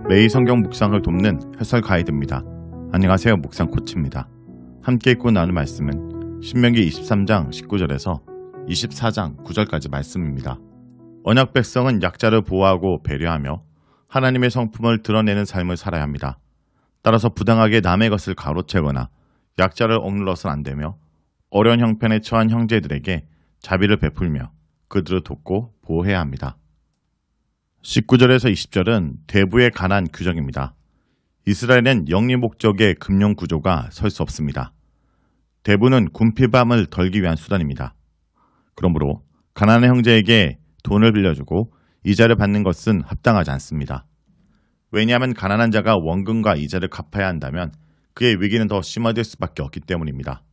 매일 성경 묵상을 돕는 해설 가이드입니다. 안녕하세요. 묵상 코치입니다. 함께 읽고 나눌 말씀은 신명기 23장 19절에서 24장 9절까지 말씀입니다. 언약 백성은 약자를 보호하고 배려하며 하나님의 성품을 드러내는 삶을 살아야 합니다. 따라서 부당하게 남의 것을 가로채거나 약자를 억눌러서는 안 되며 어려운 형편에 처한 형제들에게 자비를 베풀며 그들을 돕고 보호해야 합니다. 19절에서 20절은 대부에 관한 규정입니다. 이스라엘은 영리 목적의 금융 구조가 설 수 없습니다. 대부는 군피밤을 덜기 위한 수단입니다. 그러므로 가난한 형제에게 돈을 빌려주고 이자를 받는 것은 합당하지 않습니다. 왜냐하면 가난한 자가 원금과 이자를 갚아야 한다면 그의 위기는 더 심화될 수밖에 없기 때문입니다.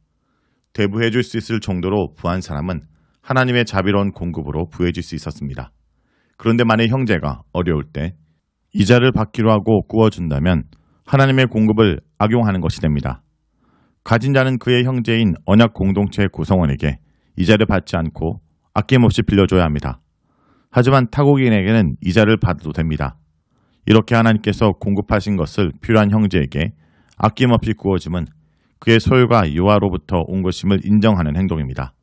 대부해줄 수 있을 정도로 부한 사람은 하나님의 자비로운 공급으로 부해질 수 있었습니다. 그런데 만약 형제가 어려울 때 이자를 받기로 하고 꾸어준다면 하나님의 공급을 악용하는 것이 됩니다. 가진 자는 그의 형제인 언약 공동체의 구성원에게 이자를 받지 않고 아낌없이 빌려줘야 합니다. 하지만 타국인에게는 이자를 받아도 됩니다. 이렇게 하나님께서 공급하신 것을 필요한 형제에게 아낌없이 구워줌은 그의 소유가 여호와로부터 온 것임을 인정하는 행동입니다.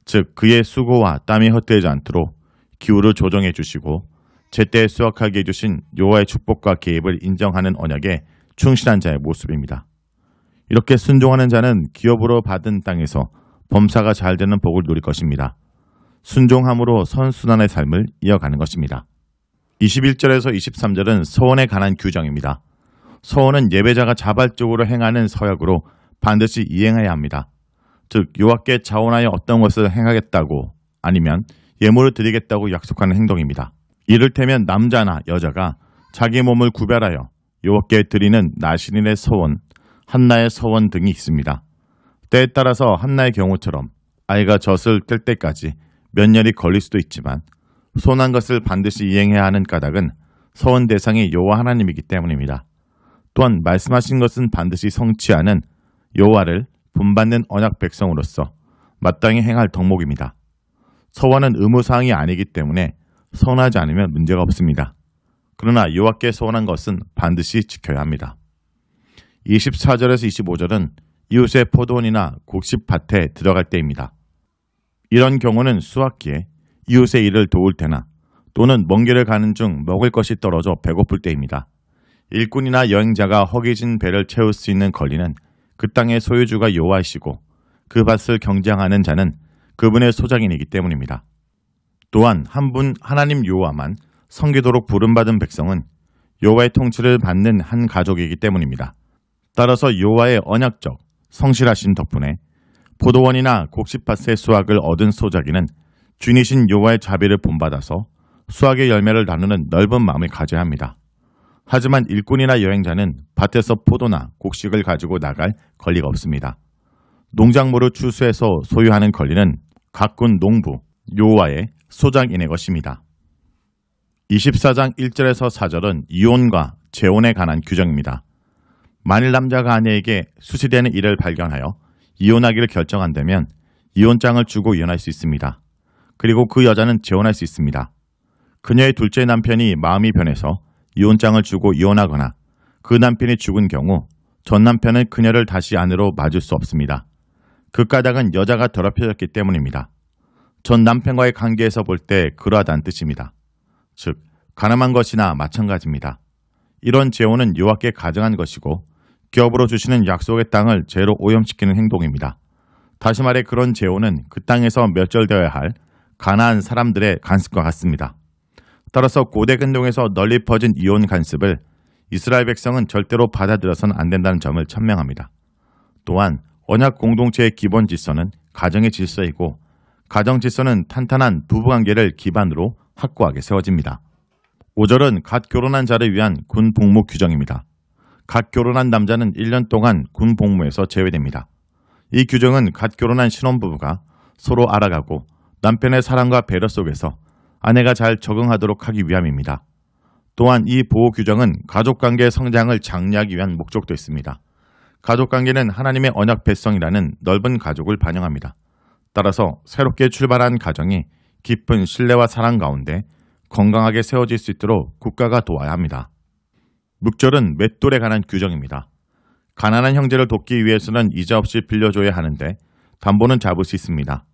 즉 그의 수고와 땀이 헛되지 않도록 기후를 조정해 주시고 제때에 수확하게 해주신 여호와의 축복과 계획을 인정하는 언약에 충실한 자의 모습입니다. 이렇게 순종하는 자는 기업으로 받은 땅에서 범사가 잘 되는 복을 누릴 것입니다. 순종함으로 선순환의 삶을 이어가는 것입니다. 21절에서 23절은 서원에 관한 규정입니다. 서원은 예배자가 자발적으로 행하는 서약으로 반드시 이행해야 합니다. 즉 여호와께 자원하여 어떤 것을 행하겠다고 아니면 예물을 드리겠다고 약속하는 행동입니다. 이를테면 남자나 여자가 자기 몸을 구별하여 여호와께 드리는 나신인의 서원, 한나의 서원 등이 있습니다. 때에 따라서 한나의 경우처럼 아이가 젖을 뗄 때까지 몇 년이 걸릴 수도 있지만 손한 것을 반드시 이행해야 하는 까닭은 서원 대상이 여호와 하나님이기 때문입니다. 또한 말씀하신 것은 반드시 성취하는 여호와를 본받는 언약 백성으로서 마땅히 행할 덕목입니다. 서원은 의무사항이 아니기 때문에 서원하지 않으면 문제가 없습니다. 그러나 여호와께 서원한 것은 반드시 지켜야 합니다. 24절에서 25절은 이웃의 포도원이나 곡식밭에 들어갈 때입니다. 이런 경우는 수확기에 이웃의 일을 도울 때나 또는 먼 길을 가는 중 먹을 것이 떨어져 배고플 때입니다. 일꾼이나 여행자가 허기진 배를 채울 수 있는 권리는 그 땅의 소유주가 여호와이시고 그 밭을 경장하는 자는 그분의 소작인이기 때문입니다. 또한 한 분 하나님 여호와만 섬기도록 부름받은 백성은 여호와의 통치를 받는 한 가족이기 때문입니다. 따라서 여호와의 언약적 성실하신 덕분에 포도원이나 곡식밭의 수확을 얻은 소작인은 주인이신 여호와의 자비를 본받아서 수확의 열매를 나누는 넓은 마음을 가져야 합니다. 하지만 일꾼이나 여행자는 밭에서 포도나 곡식을 가지고 나갈 권리가 없습니다. 농작물을 추수해서 소유하는 권리는 각군 농부, 여호와의 소작인의 것입니다. 24장 1절에서 4절은 이혼과 재혼에 관한 규정입니다. 만일 남자가 아내에게 수시되는 일을 발견하여 이혼하기를 결정한다면 이혼장을 주고 이혼할 수 있습니다. 그리고 그 여자는 재혼할 수 있습니다. 그녀의 둘째 남편이 마음이 변해서 이혼장을 주고 이혼하거나 그 남편이 죽은 경우 전 남편은 그녀를 다시 아내로 맞을 수 없습니다. 그 까닭은 여자가 더럽혀졌기 때문입니다. 전 남편과의 관계에서 볼 때 그러하다는 뜻입니다. 즉 가늠한 것이나 마찬가지입니다. 이런 재혼은 여호와께 가증한 것이고 기업으로 주시는 약속의 땅을 죄로 오염시키는 행동입니다. 다시 말해 그런 재혼은 그 땅에서 멸절되어야 할 가나안 사람들의 간습과 같습니다. 따라서 고대 근동에서 널리 퍼진 이혼 간습을 이스라엘 백성은 절대로 받아들여서는 안 된다는 점을 천명합니다. 또한 언약 공동체의 기본 질서는 가정의 질서이고 가정 질서는 탄탄한 부부관계를 기반으로 확고하게 세워집니다. 5절은 갓 결혼한 자를 위한 군 복무 규정입니다. 갓 결혼한 남자는 1년 동안 군 복무에서 제외됩니다. 이 규정은 갓 결혼한 신혼부부가 서로 알아가고 남편의 사랑과 배려 속에서 아내가 잘 적응하도록 하기 위함입니다. 또한 이 보호 규정은 가족관계의 성장을 장려하기 위한 목적도 있습니다. 가족관계는 하나님의 언약 백성이라는 넓은 가족을 반영합니다. 따라서 새롭게 출발한 가정이 깊은 신뢰와 사랑 가운데 건강하게 세워질 수 있도록 국가가 도와야 합니다. 묵절은 맷돌에 관한 규정입니다. 가난한 형제를 돕기 위해서는 이자 없이 빌려줘야 하는데 담보는 잡을 수 있습니다.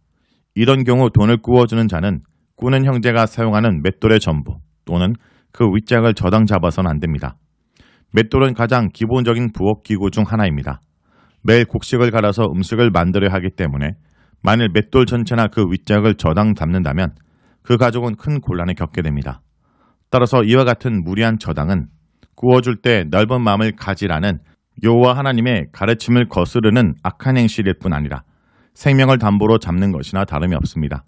이런 경우 돈을 꾸어주는 자는 꾸는 형제가 사용하는 맷돌의 전부 또는 그 윗짝을 저당 잡아서는 안 됩니다. 맷돌은 가장 기본적인 부엌기구 중 하나입니다. 매일 곡식을 갈아서 음식을 만들어야 하기 때문에 만일 맷돌 전체나 그 윗짝을 저당 잡는다면 그 가족은 큰 곤란을 겪게 됩니다. 따라서 이와 같은 무리한 저당은 구워줄 때 넓은 마음을 가지라는 여호와 하나님의 가르침을 거스르는 악한 행실일 뿐 아니라 생명을 담보로 잡는 것이나 다름이 없습니다.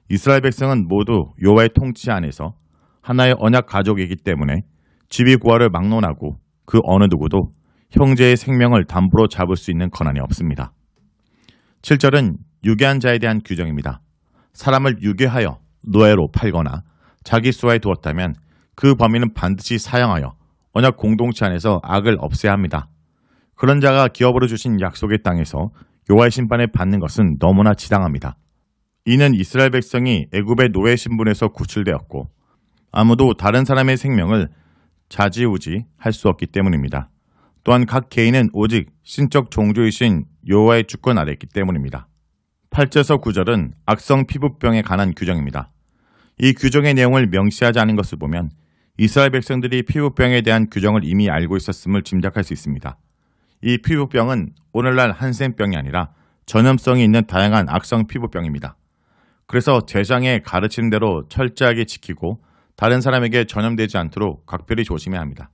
이스라엘 백성은 모두 여호와의 통치 안에서 하나의 언약 가족이기 때문에 지위구하를 막론하고 그 어느 누구도 형제의 생명을 담보로 잡을 수 있는 권한이 없습니다. 7절은 유괴한 자에 대한 규정입니다. 사람을 유괴하여 노예로 팔거나 자기 수하에 두었다면 그 범인은 반드시 사형하여 언약 공동체 안에서 악을 없애야 합니다. 그런 자가 기업으로 주신 약속의 땅에서 여호와의 심판을 받는 것은 너무나 지당합니다. 이는 이스라엘 백성이 애굽의 노예 신분에서 구출되었고 아무도 다른 사람의 생명을 좌지우지할 수 없기 때문입니다. 또한 각 개인은 오직 신적 종주이신 여호와의 주권 아래 있기 때문입니다. 8절에서 9절은 악성 피부병에 관한 규정입니다. 이 규정의 내용을 명시하지 않은 것을 보면 이스라엘 백성들이 피부병에 대한 규정을 이미 알고 있었음을 짐작할 수 있습니다. 이 피부병은 오늘날 한센병이 아니라 전염성이 있는 다양한 악성 피부병입니다. 그래서 제장의 가르치는 대로 철저하게 지키고 다른 사람에게 전염되지 않도록 각별히 조심해야 합니다.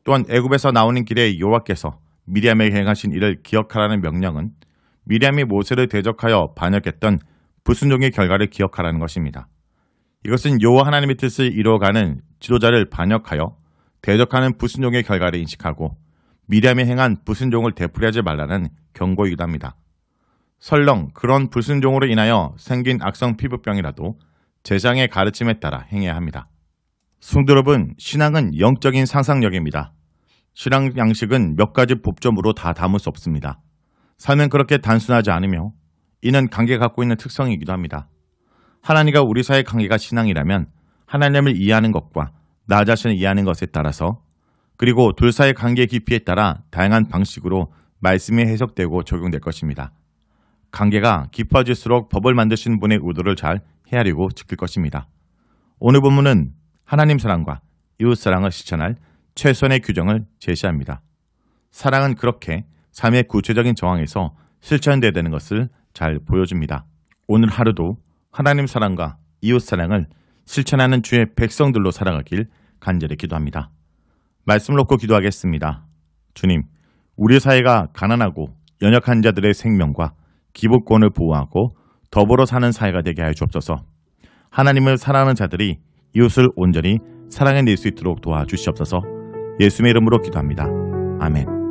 또한 애굽에서 나오는 길에 여호와께서 미리암에게 행하신 일을 기억하라는 명령은 미리암이 모세를 대적하여 반역했던 불순종의 결과를 기억하라는 것입니다. 이것은 여호와 하나님의 뜻을 이루어가는 지도자를 반역하여 대적하는 불순종의 결과를 인식하고 미리암이 행한 불순종을 되풀이하지 말라는 경고이기도 합니다. 설령 그런 불순종으로 인하여 생긴 악성 피부병이라도 제장의 가르침에 따라 행해야 합니다. 성도 여러분, 신앙은 영적인 상상력입니다. 신앙 양식은 몇 가지 법점으로 다 담을 수 없습니다. 삶은 그렇게 단순하지 않으며 이는 관계가 갖고 있는 특성이기도 합니다. 하나님과 우리 사이의 관계가 신앙이라면 하나님을 이해하는 것과 나 자신을 이해하는 것에 따라서 그리고 둘 사이의 관계 깊이에 따라 다양한 방식으로 말씀이 해석되고 적용될 것입니다. 관계가 깊어질수록 법을 만드신 분의 의도를 잘 헤아리고 지킬 것입니다. 오늘 본문은 하나님 사랑과 이웃 사랑을 실천할 최선의 규정을 제시합니다. 사랑은 그렇게 삶의 구체적인 정황에서 실천돼야 되는 것을 잘 보여줍니다. 오늘 하루도 하나님 사랑과 이웃 사랑을 실천하는 주의 백성들로 살아가길 간절히 기도합니다. 말씀을 놓고 기도하겠습니다. 주님, 우리 사회가 가난하고 연약한 자들의 생명과 기부권을 보호하고 더불어 사는 사회가 되게 하여 주옵소서. 하나님을 사랑하는 자들이 이웃을 온전히 사랑해낼 수 있도록 도와주시옵소서. 예수님의 이름으로 기도합니다. 아멘.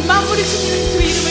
만물을 지키는 그 이름을